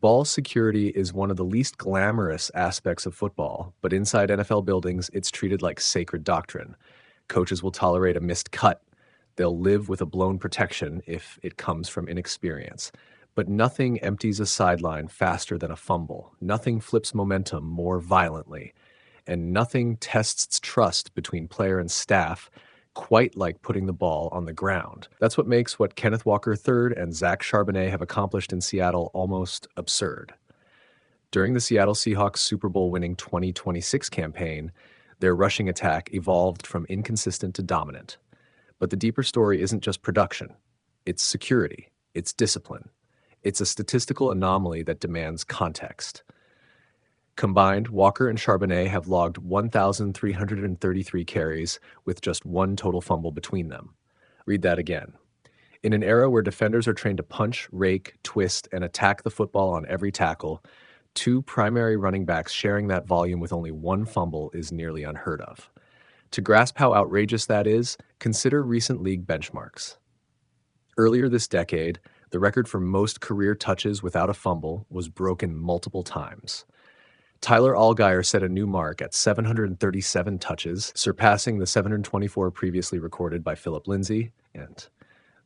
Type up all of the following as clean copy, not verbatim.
Ball security is one of the least glamorous aspects of football, but inside NFL buildings, it's treated like sacred doctrine. Coaches will tolerate a missed cut. They'll live with a blown protection if it comes from inexperience. But nothing empties a sideline faster than a fumble. Nothing flips momentum more violently. And nothing tests trust between player and staff quite like putting the ball on the ground. That's what makes what Kenneth Walker III and Zach Charbonnet have accomplished in Seattle almost absurd. During the Seattle Seahawks Super Bowl winning 2026 campaign, their rushing attack evolved from inconsistent to dominant. But the deeper story isn't just production. It's security. It's discipline. It's a statistical anomaly that demands context. Combined, Walker and Charbonnet have logged 1,333 carries with just one total fumble between them. Read that again. In an era where defenders are trained to punch, rake, twist, and attack the football on every tackle, two primary running backs sharing that volume with only one fumble is nearly unheard of. To grasp how outrageous that is, consider recent league benchmarks. Earlier this decade, the record for most career touches without a fumble was broken multiple times. Tyler Allgeier set a new mark at 737 touches, surpassing the 724 previously recorded by Philip Lindsay, and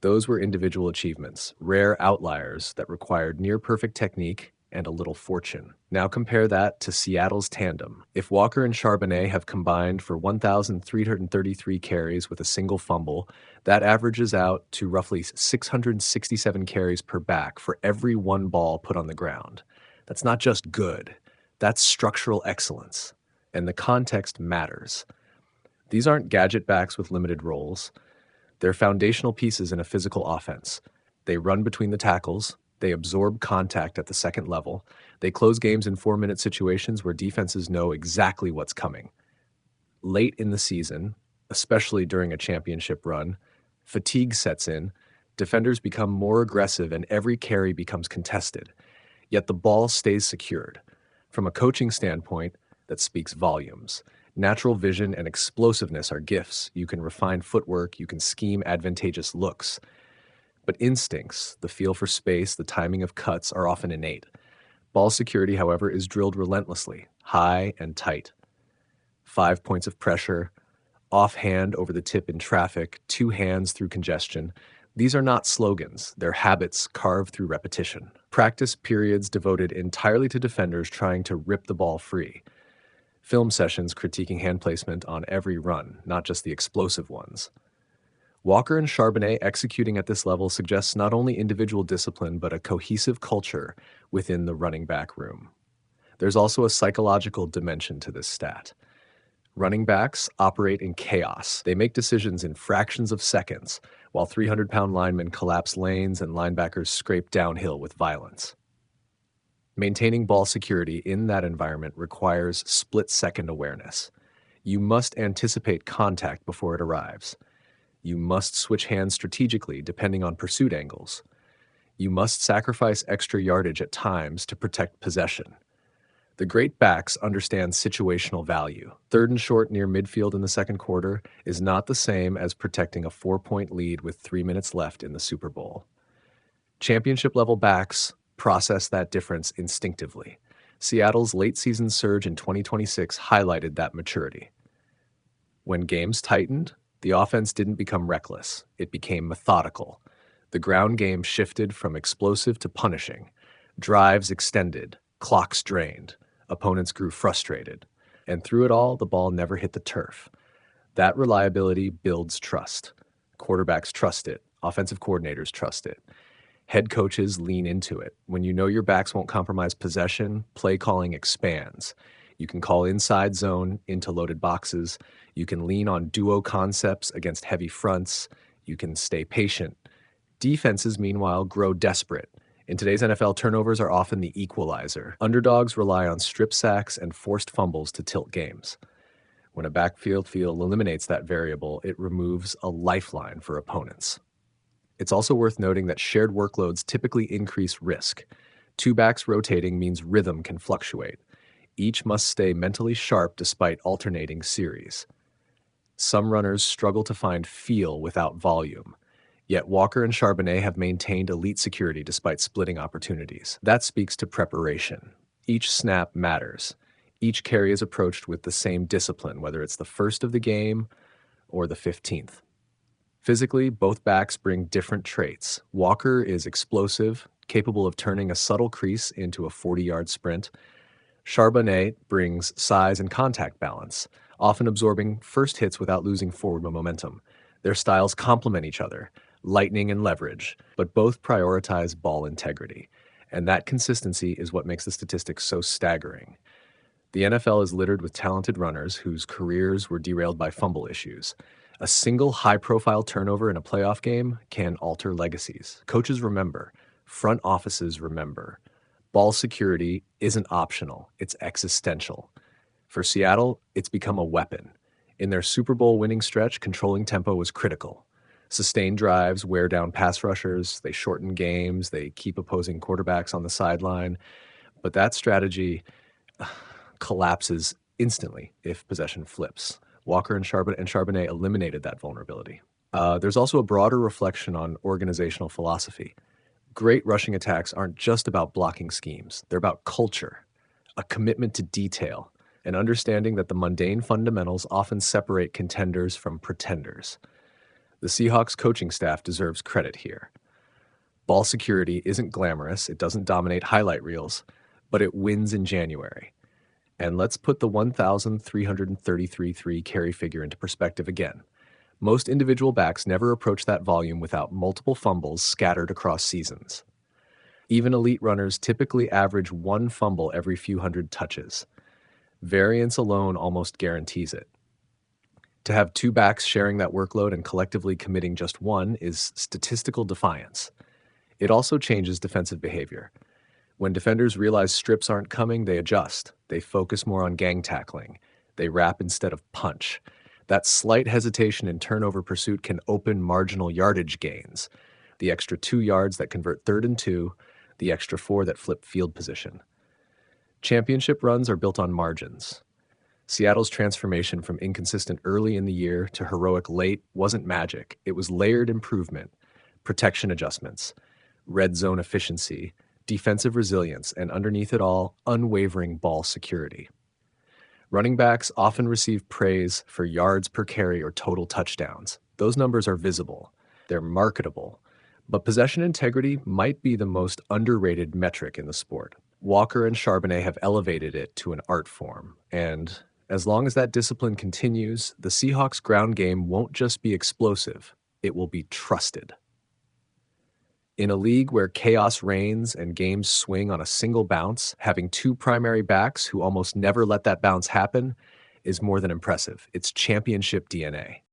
those were individual achievements, rare outliers that required near-perfect technique and a little fortune. Now compare that to Seattle's tandem. If Walker and Charbonnet have combined for 1,333 carries with a single fumble, that averages out to roughly 667 carries per back for every one ball put on the ground. That's not just good. That's structural excellence, and the context matters. These aren't gadget backs with limited roles. They're foundational pieces in a physical offense. They run between the tackles. They absorb contact at the second level. They close games in 4-minute situations where defenses know exactly what's coming. Late in the season, especially during a championship run, fatigue sets in, defenders become more aggressive, and every carry becomes contested. Yet the ball stays secured. From a coaching standpoint, that speaks volumes. Natural vision and explosiveness are gifts. You can refine footwork, you can scheme advantageous looks. But instincts, the feel for space, the timing of cuts, are often innate. Ball security, however, is drilled relentlessly, high and tight. 5 points of pressure, offhand over the tip in traffic, 2 hands through congestion. These are not slogans, they're habits carved through repetition. Practice periods devoted entirely to defenders trying to rip the ball free. Film sessions critiquing hand placement on every run, not just the explosive ones. Walker and Charbonnet executing at this level suggests not only individual discipline, but a cohesive culture within the running back room. There's also a psychological dimension to this stat. Running backs operate in chaos. They make decisions in fractions of seconds, while 300-pound linemen collapse lanes and linebackers scrape downhill with violence. Maintaining ball security in that environment requires split-second awareness. You must anticipate contact before it arrives. You must switch hands strategically depending on pursuit angles. You must sacrifice extra yardage at times to protect possession. The great backs understand situational value. 3rd and short near midfield in the second quarter is not the same as protecting a 4-point lead with 3 minutes left in the Super Bowl. Championship-level backs process that difference instinctively. Seattle's late-season surge in 2026 highlighted that maturity. When games tightened, the offense didn't become reckless. It became methodical. The ground game shifted from explosive to punishing. Drives extended. Clocks drained. Opponents grew frustrated. And through it all, the ball never hit the turf. That reliability builds trust. Quarterbacks trust it. Offensive coordinators trust it. Head coaches lean into it. When you know your backs won't compromise possession, play calling expands. You can call inside zone into loaded boxes. You can lean on duo concepts against heavy fronts. You can stay patient. Defenses, meanwhile, grow desperate. In today's NFL, turnovers are often the equalizer. Underdogs rely on strip sacks and forced fumbles to tilt games. When a backfield field eliminates that variable, it removes a lifeline for opponents. It's also worth noting that shared workloads typically increase risk. 2 backs rotating means rhythm can fluctuate. Each must stay mentally sharp despite alternating series. Some runners struggle to find feel without volume. Yet Walker and Charbonnet have maintained elite security despite splitting opportunities. That speaks to preparation. Each snap matters. Each carry is approached with the same discipline, whether it's the first of the game or the 15th. Physically, both backs bring different traits. Walker is explosive, capable of turning a subtle crease into a 40-yard sprint. Charbonnet brings size and contact balance, often absorbing first hits without losing forward momentum. Their styles complement each other, lightning and leverage, but both prioritize ball integrity. And that consistency is what makes the statistics so staggering. The NFL is littered with talented runners whose careers were derailed by fumble issues. A single high-profile turnover in a playoff game can alter legacies. Coaches remember. Front offices remember. Ball security isn't optional. It's existential. For Seattle, it's become a weapon. In their Super Bowl winning stretch, controlling tempo was critical. Sustained drives wear down pass rushers, they shorten games, they keep opposing quarterbacks on the sideline. But that strategy collapses instantly if possession flips. Walker and Charbonnet eliminated that vulnerability. There's also a broader reflection on organizational philosophy. Great rushing attacks aren't just about blocking schemes. They're about culture, a commitment to detail, an understanding that the mundane fundamentals often separate contenders from pretenders. The Seahawks coaching staff deserves credit here. Ball security isn't glamorous, it doesn't dominate highlight reels, but it wins in January. And let's put the 1,333 carry figure into perspective again. Most individual backs never approach that volume without multiple fumbles scattered across seasons. Even elite runners typically average one fumble every few hundred touches. Variance alone almost guarantees it. To have two backs sharing that workload and collectively committing just one is statistical defiance. It also changes defensive behavior. When defenders realize strips aren't coming, they adjust. They focus more on gang tackling. They wrap instead of punch. That slight hesitation in turnover pursuit can open marginal yardage gains. The extra 2 yards that convert 3rd and 2, the extra 4 that flip field position. Championship runs are built on margins. Seattle's transformation from inconsistent early in the year to heroic late wasn't magic. It was layered improvement, protection adjustments, red zone efficiency, defensive resilience, and underneath it all, unwavering ball security. Running backs often receive praise for yards per carry or total touchdowns. Those numbers are visible. They're marketable. But possession integrity might be the most underrated metric in the sport. Walker and Charbonnet have elevated it to an art form. And as long as that discipline continues, the Seahawks' ground game won't just be explosive. It will be trusted. In a league where chaos reigns and games swing on a single bounce, having two primary backs who almost never let that bounce happen is more than impressive. It's championship DNA.